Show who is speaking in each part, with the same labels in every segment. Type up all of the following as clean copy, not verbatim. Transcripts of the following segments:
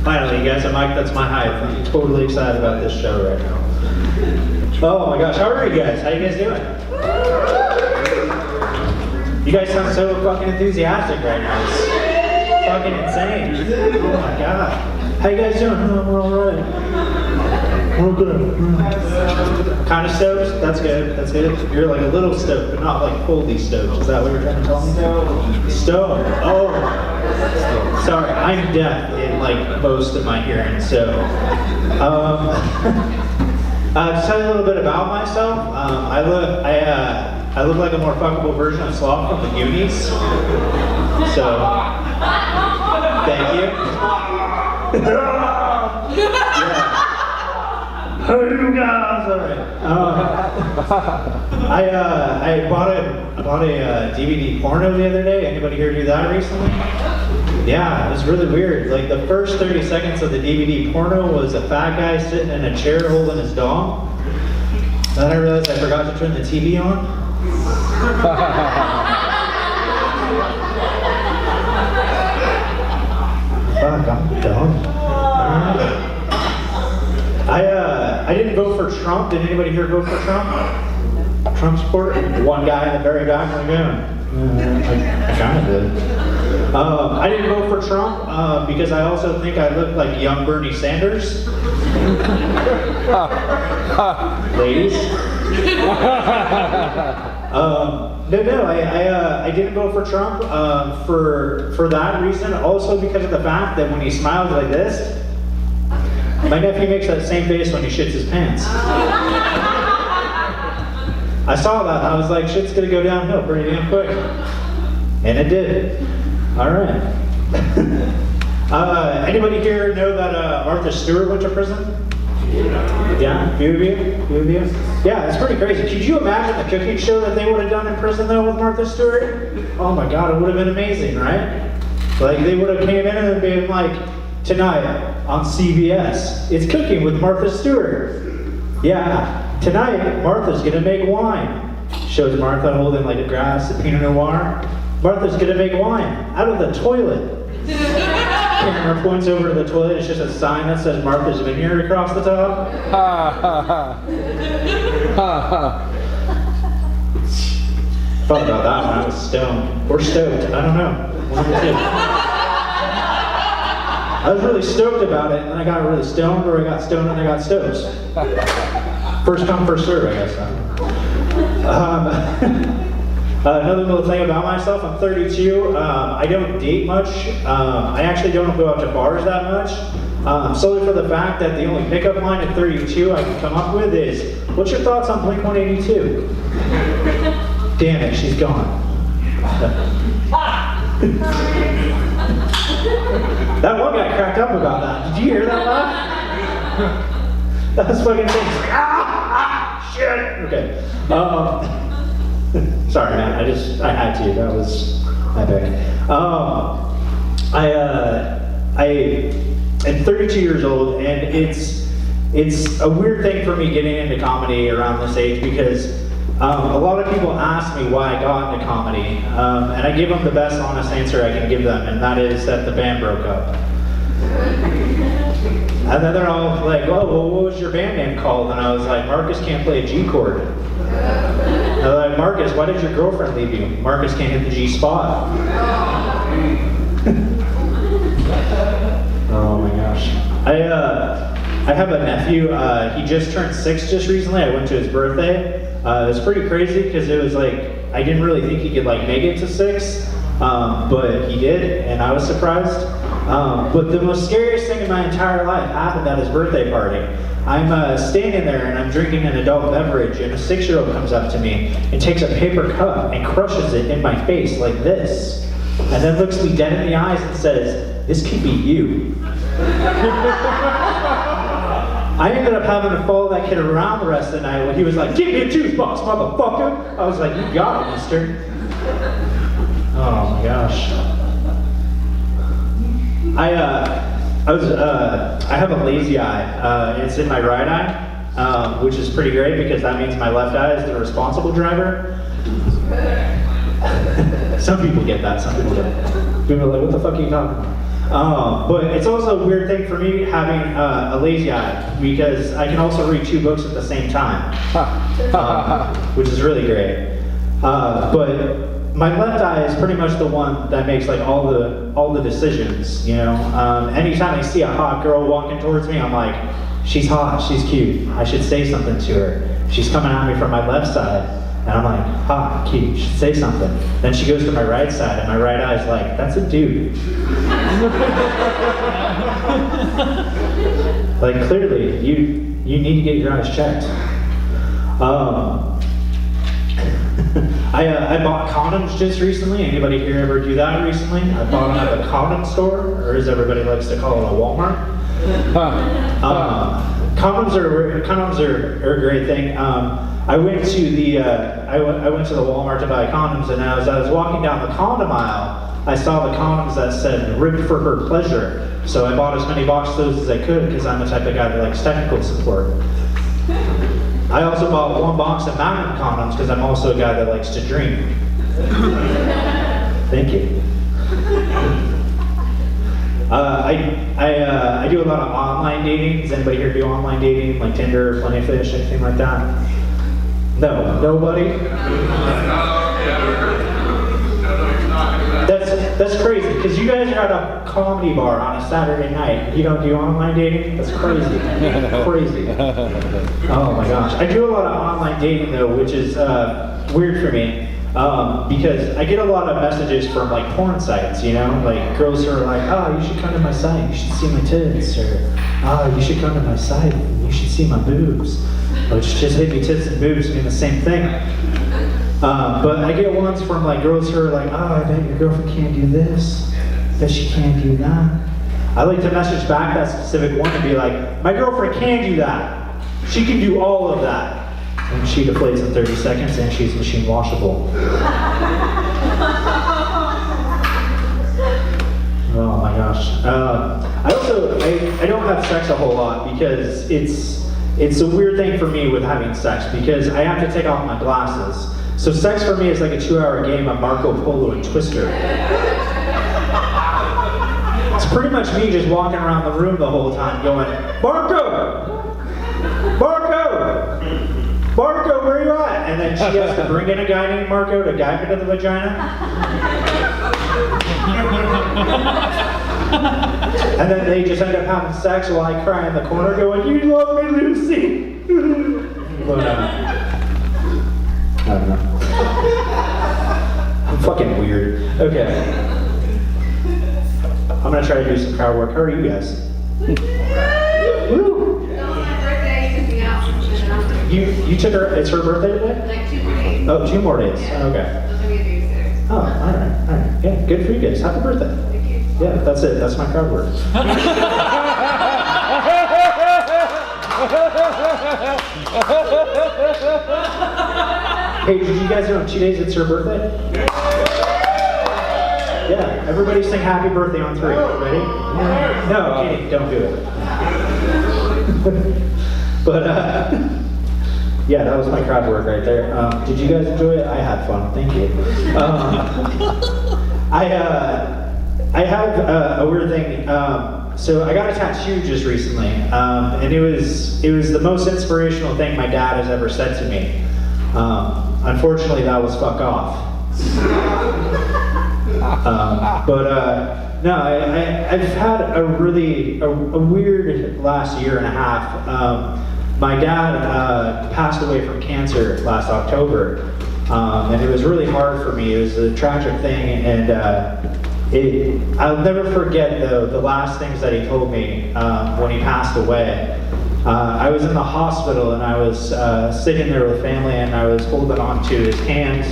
Speaker 1: Finally, you guys, that's my hype. I'm totally excited about this show right now. Oh my gosh, how are you guys? How you guys doing? You guys sound so fucking enthusiastic right now. It's fucking insane. Oh my god. How you guys doing? Oh, we're alright. We're good. Kind of stoked? That's good. That's good. You're like a little stoked, but not like fully stoked. Is that what you're trying to tell me? Stoned. Oh. Sorry, I'm deaf in like most of my hearing, so. To tell you a little bit about myself, I look like a more fuckable version of Sloth from the Goonies. So, thank you. Yeah. Hey, you guys! Alright. I bought a DVD porno the other day. Anybody here do that recently? Yeah, it was really weird. Like the first 30 seconds of the DVD porno was a fat guy sitting in a chair holding his dong. Then I realized I forgot to turn the TV on. Fuck, I'm dumb. I didn't vote for Trump. Did anybody here vote for Trump? Trump support? One guy in the very back of the room. I kind of did. I didn't vote for Trump because I also think I look like young Bernie Sanders. Ladies. I didn't vote for Trump for that reason. Also because of the fact that when he smiles like this, my nephew makes that same face when he shits his pants. I saw that. I was like, shit's gonna go downhill pretty damn quick. And it did. All right. Anybody here know that Martha Stewart went to prison? Yeah, a few of you? Yeah, it's pretty crazy. Could you imagine the cooking show that they would have done in prison though with Martha Stewart? Oh my God, it would have been amazing, right? Like they would have came in and been like, tonight on CBS, it's cooking with Martha Stewart. Yeah, tonight Martha's gonna make wine. Shows Martha holding like a glass of Pinot Noir. Martha's gonna make wine out of the toilet. Camera points over to the toilet. It's just a sign that says Martha's Vineyard across the top. Thought about that when I was stoned. Or stoked. I don't know. One of the two. I was really stoked about it, and then I got really stoned, or I got stoned and I got stoked. First come, first serve, I guess. Another little thing about myself, I'm 32. I don't date much. I actually don't go out to bars that much. Solely for the fact that the only pickup line at 32 I can come up with is, what's your thoughts on Blink-182? Damn it, she's gone. That one guy cracked up about that. Did you hear that laugh? That was fucking thing. Shit. Okay. Sorry, man. I had to. That was epic. I am 32 years old, and it's a weird thing for me getting into comedy around this age because a lot of people ask me why I got into comedy, and I give them the best honest answer I can give them, and that is that the band broke up. And then they're all like, oh, well, what was your band name called? And I was like, Marcus can't play a G chord. And they're like, Marcus, why did your girlfriend leave you? Marcus can't hit the G spot. Oh my gosh. I have a nephew, he just turned 6 just recently. I went to his birthday. It was pretty crazy because it was like, I didn't really think he could like make it to 6, but he did, and I was surprised. But the most scariest thing in my entire life happened at his birthday party. I'm standing there and I'm drinking an adult beverage, and a 6-year-old comes up to me and takes a paper cup and crushes it in my face like this, and then looks me dead in the eyes and says, "This could be you." I ended up having to follow that kid around the rest of the night when he was like, "Give me a juice box, motherfucker!" I was like, "You got it, mister." Oh my gosh. I have a lazy eye. It's in my right eye, which is pretty great because that means my left eye is the responsible driver. Some people get that, some people don't. People are like, what the fuck are you talking about? But it's also a weird thing for me having a lazy eye, because I can also read 2 books at the same time, which is really great. But my left eye is pretty much the one that makes like all the decisions, you know. Anytime I see a hot girl walking towards me, I'm like, she's hot, she's cute, I should say something to her. She's coming at me from my left side, and I'm like, hot, cute, should say something. Then she goes to my right side, and my right eye's like, that's a dude. Like, clearly, you need to get your eyes checked. I bought condoms just recently. Anybody here ever do that recently? I bought them at the condom store, or as everybody likes to call it, a Walmart. Condoms are a great thing. I went to the Walmart to buy condoms, and as I was walking down the condom aisle, I saw the condoms that said "ribbed for her pleasure." So I bought as many box of those as I could, because I'm the type of guy that likes technical support. I also bought 1 box of Magnum condoms, because I'm also a guy that likes to drink. Thank you. I do a lot of online dating. Does anybody here do online dating, like Tinder, Plenty of Fish, anything like that? No, nobody? That's crazy, because you guys are at a comedy bar on a Saturday night. You don't do online dating? That's crazy. Crazy. Oh my gosh. I do a lot of online dating though, which is weird for me. Because I get a lot of messages from like porn sites, you know, like girls who are like, oh, you should come to my site, you should see my tits, or oh, you should come to my site, you should see my boobs, which just hit me, tits and boobs mean the same thing. But I get ones from like girls who are like, oh, I bet your girlfriend can't do this, I bet she can't do that. I like to message back that specific one and be like, my girlfriend can do that, she can do all of that. And she deflates in 30 seconds, and she's machine washable. Oh my gosh. I don't have sex a whole lot, because it's a weird thing for me with having sex, because I have to take off my glasses. So sex for me is like a 2-hour game of Marco Polo and Twister. It's pretty much me just walking around the room the whole time going, Marco! Marco! Marco, where are you at? And then she has to bring in a guy named Marco to guide me to the vagina. And then they just end up having sex while I cry in the corner going, you love me, Lucy. But, I don't know. I'm fucking weird. Okay. I'm gonna try to do some crowd work. How are you guys? Woo! You took her, it's her birthday today?
Speaker 2: Like 2 more days.
Speaker 1: Oh, 2 more days.
Speaker 2: Yeah.
Speaker 1: Okay.
Speaker 2: Those are gonna be babysitters.
Speaker 1: Oh, alright. Yeah, good for you guys. Happy birthday.
Speaker 2: Thank you.
Speaker 1: Yeah, that's it. That's my crowd work. Hey, did you guys know in 2 days it's her birthday? Yeah, everybody sing happy birthday on 3. Ready? No, kidding, don't do it. But, yeah, that was my crowd work right there. Did you guys enjoy it? I had fun, thank you. I have a weird thing. So I got a tattoo just recently, and it was the most inspirational thing my dad has ever said to me. Unfortunately, that was fuck off. No, I've had a weird last year and a half. My dad passed away from cancer last October, and it was really hard for me. It was a tragic thing, and I'll never forget the last things that he told me when he passed away. I was in the hospital, and I was sitting there with family, and I was holding on to his hands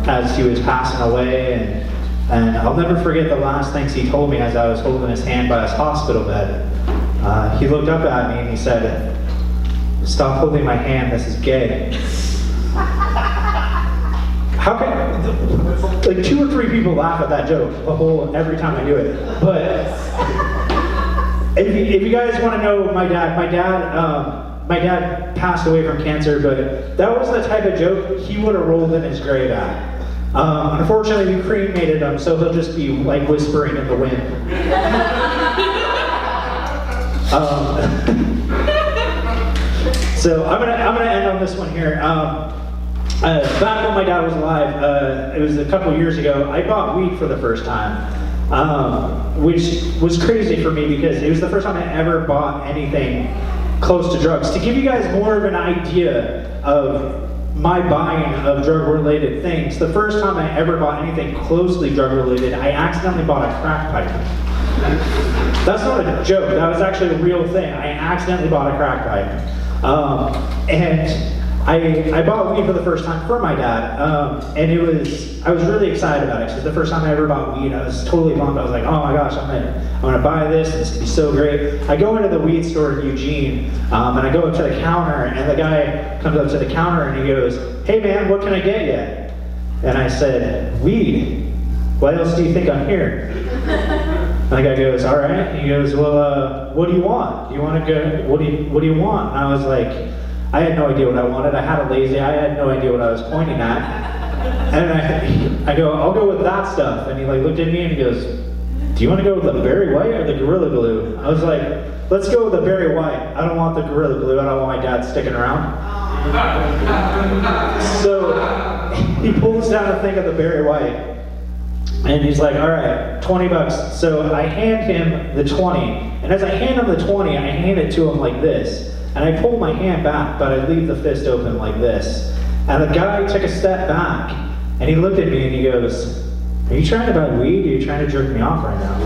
Speaker 1: as he was passing away, and I'll never forget the last things he told me as I was holding his hand by his hospital bed. He looked up at me and he said, "Stop holding my hand, this is gay." How can, like 2 or 3 people laugh at that joke every time I do it. But if you guys want to know my dad passed away from cancer, but that was the type of joke he would have rolled in his grave at. Unfortunately, we cremated him, so he'll just be like whispering in the wind. So I'm gonna end on this one here. Back when my dad was alive, it was a couple years ago, I bought weed for the first time, which was crazy for me because it was the first time I ever bought anything close to drugs. To give you guys more of an idea of my buying of drug-related things, the first time I ever bought anything closely drug-related, I accidentally bought a crack pipe. That's not a joke, that was actually a real thing. I accidentally bought a crack pipe. And I bought weed for the first time for my dad, and I was really excited about it, because the first time I ever bought weed, I was totally pumped. I was like, oh my gosh, I'm gonna buy this, and it's gonna be so great. I go into the weed store in Eugene, and I go up to the counter, and the guy comes up to the counter, and he goes, hey man, what can I get you? And I said, weed. Why else do you think I'm here? And the guy goes, all right. He goes, well, what do you want? Do you want to go, what do you want? And I was like, I had no idea what I wanted. I had a lazy eye. I had no idea what I was pointing at. And I go, I'll go with that stuff. And he like looked at me and he goes, do you want to go with the berry white or the Gorilla Glue? I was like, let's go with the berry white. I don't want the Gorilla Glue. I don't want my dad sticking around. So he pulls down a thing of the berry white. And he's like, all right, 20 bucks. So I hand him the 20. And as I hand him the 20, I hand it to him like this. And I pull my hand back, but I leave the fist open like this. And the guy took a step back, and he looked at me and he goes, are you trying to buy weed, or are you trying to jerk me off right now?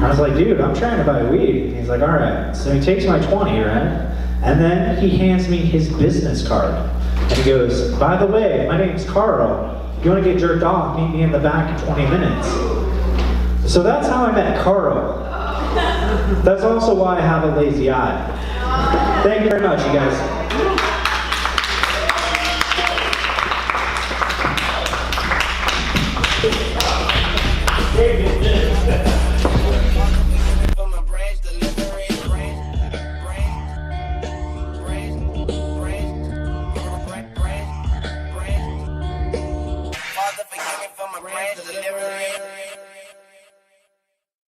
Speaker 1: I was like, dude, I'm trying to buy weed. And he's like, all right. So he takes my 20, right? And then he hands me his business card. And he goes, by the way, my name's Carl. If you want to get jerked off, meet me in the back in 20 minutes. So that's how I met Carl. That's also why I have a lazy eye. Thank you very much, you guys.
Speaker 2: Very good.